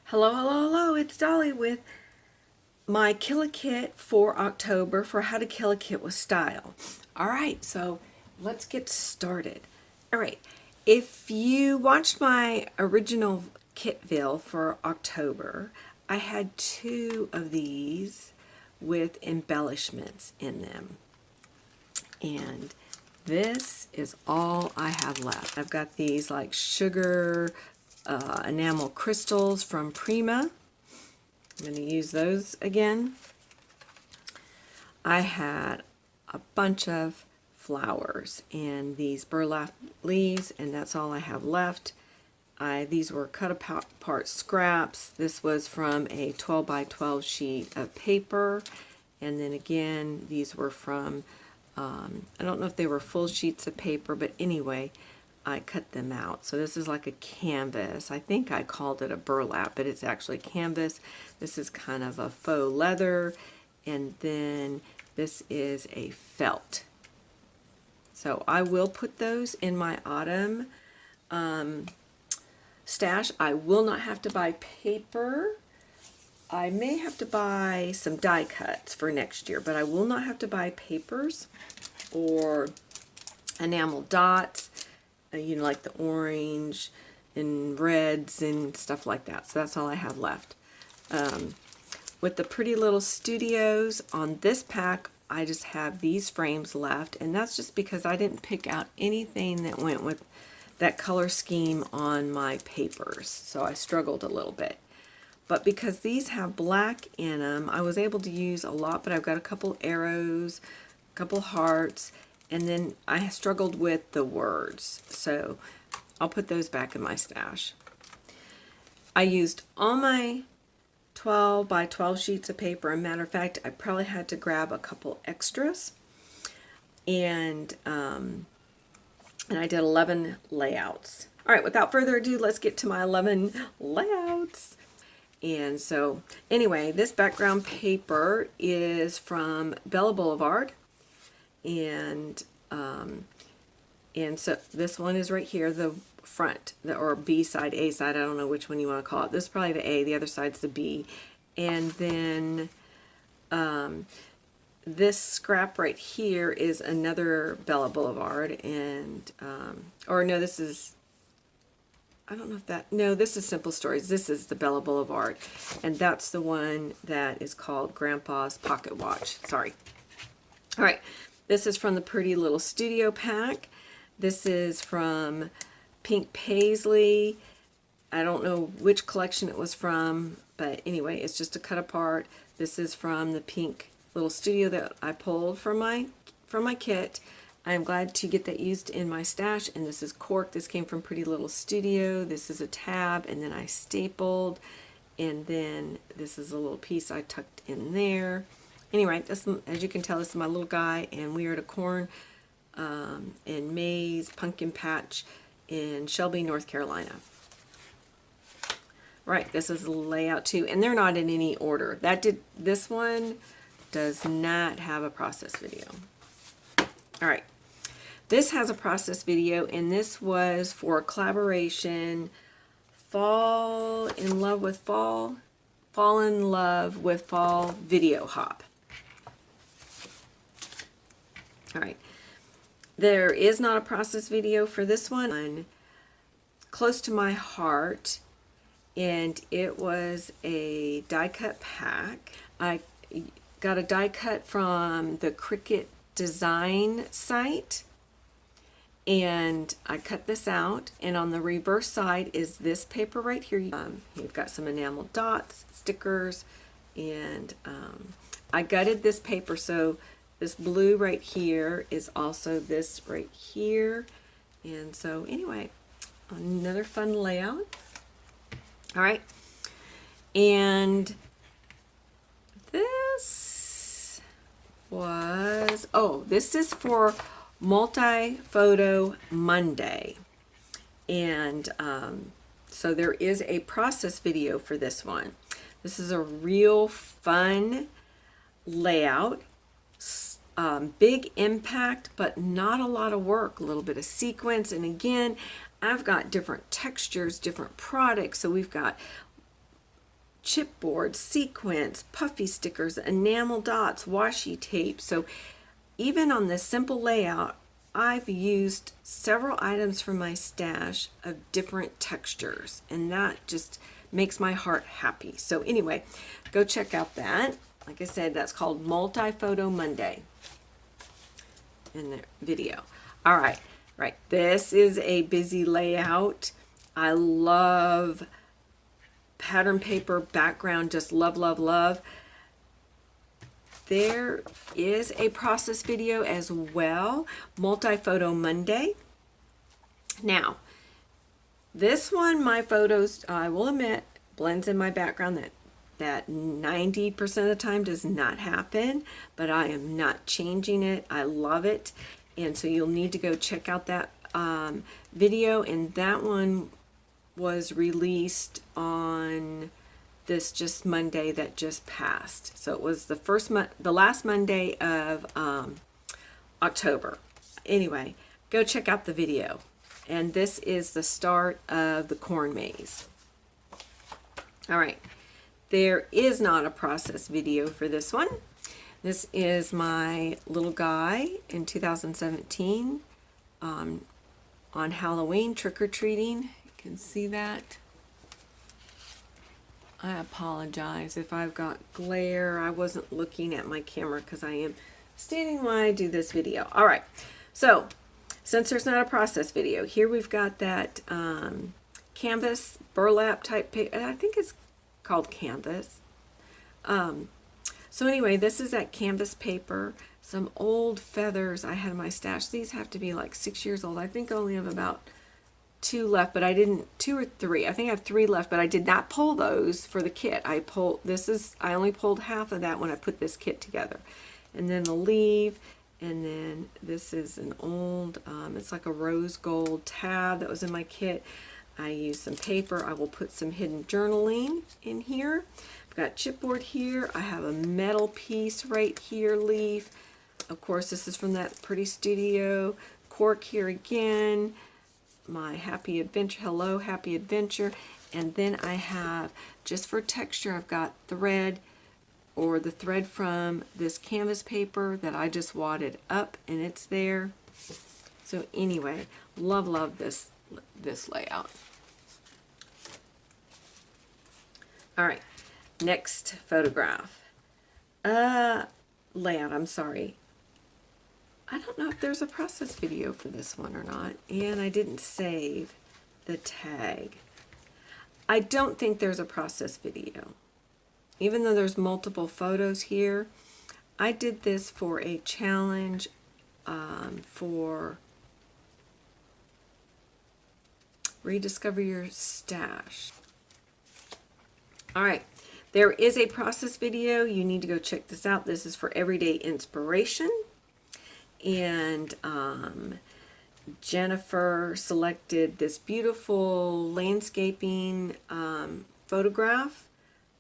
Hello, hello, hello, it's Dolly with my Kill a Kit for October for how to kill a kit with style. All right, so let's get started. All right, if you watched my original Kitville for October, I had two of these with embellishments in them. And this is all I have left. I've got these like sugar enamel crystals from Prima. I'm going to use those again. I had a bunch of flowers and these burlap leaves, and that's all I have left. These were cut apart scraps. This was from a 12 by 12 sheet of paper, and then again these were from I don't know if they were full sheets of paper, but anyway, I cut them out. So this is like a canvas. I think I called it a burlap, but it's actually canvas. This is kind of a faux leather, and then this is a felt. So I will put those in my autumn stash. I will not have to buy paper. I may have to buy some die cuts for next year, but I will not have to buy papers or enamel dots, you know, like the orange and reds and stuff like that. So that's all I have left. With the Pretty Little Studios on this pack, I just have these frames left, and that's just because I didn't pick out anything that went with that color scheme on my papers. So I struggled a little bit. But because these have black in them, I was able to use a lot, but I've got a couple arrows, a couple hearts, and then I struggled with the words. So I'll put those back in my stash. I used all my 12 by 12 sheets of paper. As a matter of fact, I probably had to grab a couple extras. And I did 11 layouts. All right, without further ado, let's get to my 11 layouts. And so anyway, this background paper is from Bella Boulevard, and so this one is right here, the front, or B side, A side, I don't know which one you want to call it. This is probably the A, the other side's the B. And then this scrap right here is another Bella Boulevard, and or no, this is, I don't know if that, no, this is Simple Stories. This is the Bella Boulevard, and that's the one that is called Grandpa's Pocket Watch. Sorry. All right, this is from the Pretty Little Studio pack. This is from Pink Paisley. I don't know which collection it was from, but anyway, it's just a cut apart. This is from the Pink Little Studio that I pulled from my kit. I am glad to get that used in my stash. And this is cork. This came from Pretty Little Studio. This is a tab, and then I stapled, and then this is a little piece I tucked in there. Anyway, this, as you can tell, this is my little guy, and we are at a corn and maize pumpkin patch in Shelby, North Carolina. Right, this is the layout too, and they're not in any order. This one does not have a process video. All right. This has a process video, and this was for collaboration Fall in Love with Fall Video Hop. All right. There is not a process video for this one. Close to my heart, and it was a die cut pack. I got a die cut from the Cricut Design site, and I cut this out, and on the reverse side is this paper right here. You've got some enamel dots, stickers, and I gutted this paper, so this blue right here is also this right here. And so anyway, another fun layout. All right, and this was, oh, this is for Multi-Photo Monday, and so there is a process video for this one. This is a real fun layout, big impact, but not a lot of work, a little bit of sequence, and again, I've got different textures, different products, so we've got chipboard, sequins, puffy stickers, enamel dots, washi tape. So even on this simple layout, I've used several items from my stash of different textures, and that just makes my heart happy. So anyway, go check out that. Like I said, that's called Multi-Photo Monday in the video. All right, right. This is a busy layout. I love pattern paper background, just love, love, love. There is a process video as well, Multi-Photo Monday. Now, this one, my photos, I will admit, blends in my background. That 90% of the time does not happen, but I am not changing it. I love it. And so you'll need to go check out that video, and that one was released on this just Monday that just passed. So it was the last Monday of October. Anyway, go check out the video. And this is the start of the corn maze. All right, there is not a process video for this one. This is my little guy in 2017 on Halloween trick-or-treating. You can see that. I apologize if I've got glare. I wasn't looking at my camera because I am standing while I do this video. All right, so since there's not a process video, here we've got that canvas burlap type paper. I think it's called canvas. So anyway, this is that canvas paper. Some old feathers I had in my stash. These have to be like 6 years old. I think I only have about 2 left, but I didn't, 2 or 3. I think I have 3 left, but I did not pull those for the kit. I only pulled half of that when I put this kit together. And then the leaf, and then this is an old, it's like a rose gold tab that was in my kit. I used some paper. I will put some hidden journaling in here. I've got chipboard here. I have a metal piece right here, leaf. Of course, this is from that Pretty Studio. Cork here again. My Happy Adventure, Hello Happy Adventure. And then I have, just for texture, I've got thread, or the thread from this canvas paper that I just wadded up, and it's there. So anyway, love, love this layout. All right, next photograph. Layout, I'm sorry. I don't know if there's a process video for this one or not, and I didn't save the tag. I don't think there's a process video. Even though there's multiple photos here, I did this for a challenge for Rediscover Your Stash. All right, there is a process video. You need to go check this out. This is for Everyday Inspiration. And Jennifer selected this beautiful landscaping photograph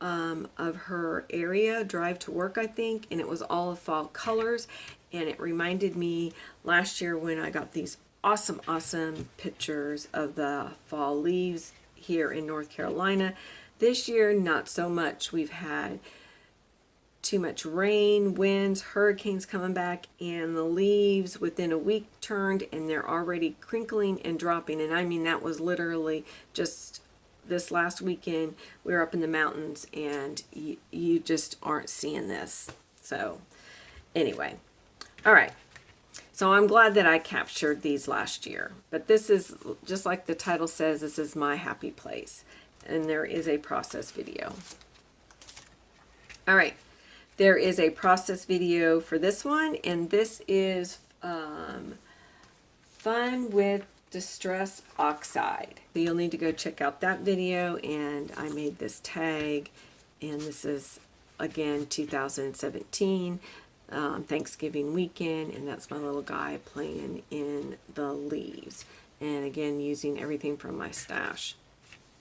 of her area, drive to work, I think, and it was all of fall colors, and it reminded me last year when I got these awesome, awesome pictures of the fall leaves here in North Carolina. This year, not so much. We've had too much rain, winds, hurricanes coming back, and the leaves within a week turned, and they're already crinkling and dropping. And I mean, that was literally just this last weekend. We were up in the mountains, and you just aren't seeing this. So anyway, all right. So I'm glad that I captured these last year. But this is, just like the title says, this is my happy place. And there is a process video. All right. There is a process video for this one, and this is Fun with Distress Oxide. So you'll need to go check out that video, and I made this tag, and this is, again, 2017, Thanksgiving weekend, and that's my little guy playing in the leaves. And again, using everything from my stash.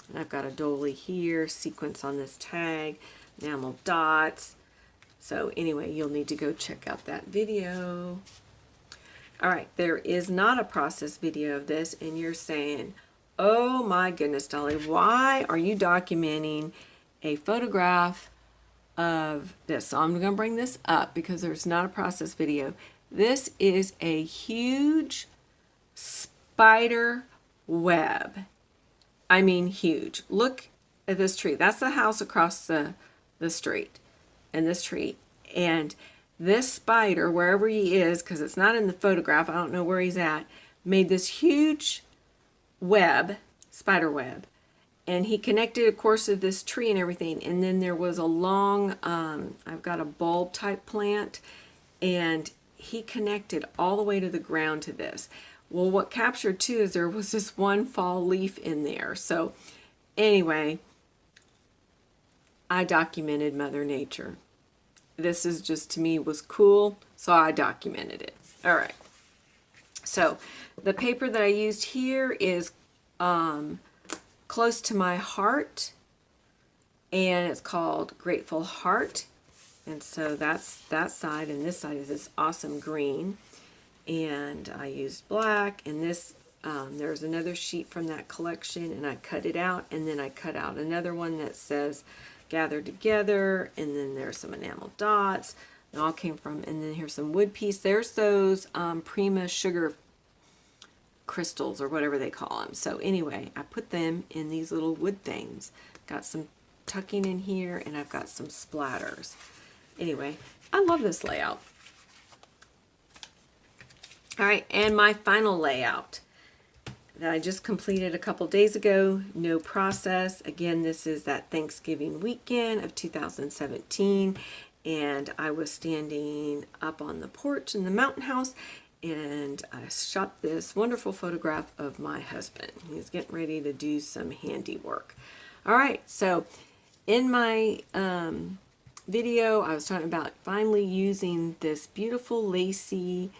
And I've got a dolly here, sequence on this tag, enamel dots. So anyway, you'll need to go check out that video. All right, there is not a process video of this, and you're saying, oh my goodness, Dolly, why are you documenting a photograph of this. So I'm going to bring this up because there's not a process video. This is a huge spider web. I mean huge. Look at this tree. That's the house across the street, and this tree. And this spider, wherever he is, because it's not in the photograph, I don't know where he's at, made this huge web, spider web, and he connected, of course, to this tree and everything. And then there was a long, I've got a bulb type plant, and he connected all the way to the ground to this. Well, what captured too is there was this one fall leaf in there. So anyway, I documented Mother Nature. This is just, to me, was cool, so I documented it. All right. So the paper that I used here is close to my heart, and it's called Grateful Heart. And so that's that side, and this side is this awesome green. And I used black, and this there's another sheet from that collection, and I cut it out, and then I cut out another one that says Gather Together, and then there's some enamel dots. It all came from, and then here's some wood piece. There's those Prima sugar crystals, or whatever they call them. So anyway, I put them in these little wood things. Got some tucking in here, and I've got some splatters. Anyway, I love this layout. All right, and my final layout that I just completed a couple days ago, no process. Again, this is that Thanksgiving weekend of 2017, and I was standing up on the porch in the mountain house, and I shot this wonderful photograph of my husband. He's getting ready to do some handiwork. All right, so in my video, I was talking about finally using this beautiful lacy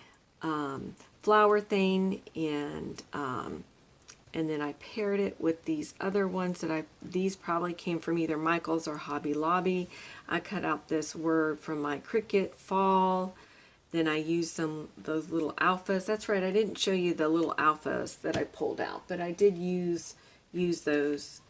flower thing, and then I paired it with these other ones that these probably came from either Michael's or Hobby Lobby. I cut out this word from my Cricut fall. Then I used those little alphas. That's right, I didn't show you the little alphas that I pulled out, but I did use those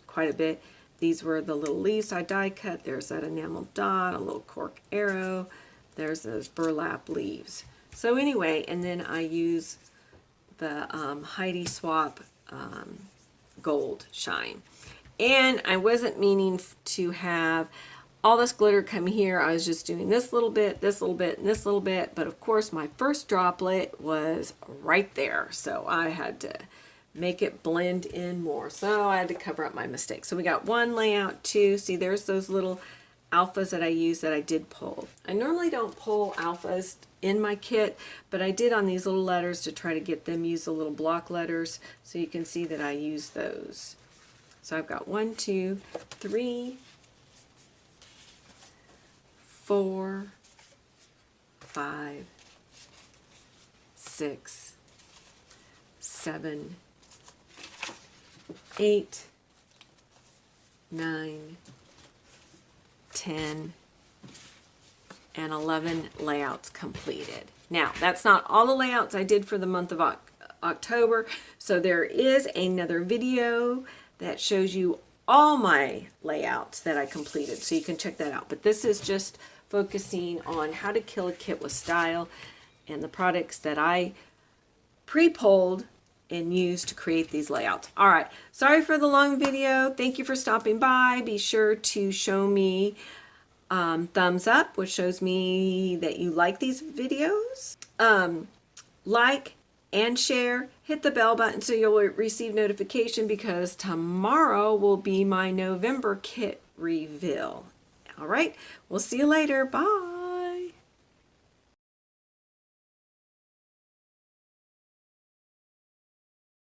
quite a bit. These were the little leaves I die cut. There's that enamel dot, a little cork arrow. There's those burlap leaves. So anyway, and then I use the Heidi Swapp Gold Shine. And I wasn't meaning to have all this glitter come here. I was just doing this little bit, this little bit, and this little bit. But of course, my first droplet was right there. So I had to make it blend in more. So I had to cover up my mistakes. So we got one layout, two. See, there's those little alphas that I use that I did pull. I normally don't pull alphas in my kit, but I did on these little letters to try to get them use the little block letters, so you can see that I use those. So I've got 1, 2, 3, 4, 5, 6, 7, 8, 9, 10, and 11 layouts completed. Now, that's not all the layouts I did for the month of October, so there is another video that shows you all my layouts that I completed, so you can check that out. But this is just focusing on how to kill a kit with style and the products that I pre-pulled and used to create these layouts. All right, sorry for the long video. Thank you for stopping by. Be sure to show me thumbs up, which shows me that you like these videos. Like and share. Hit the bell button so you'll receive notification, because tomorrow will be my November kit reveal. All right, we'll see you later. Bye.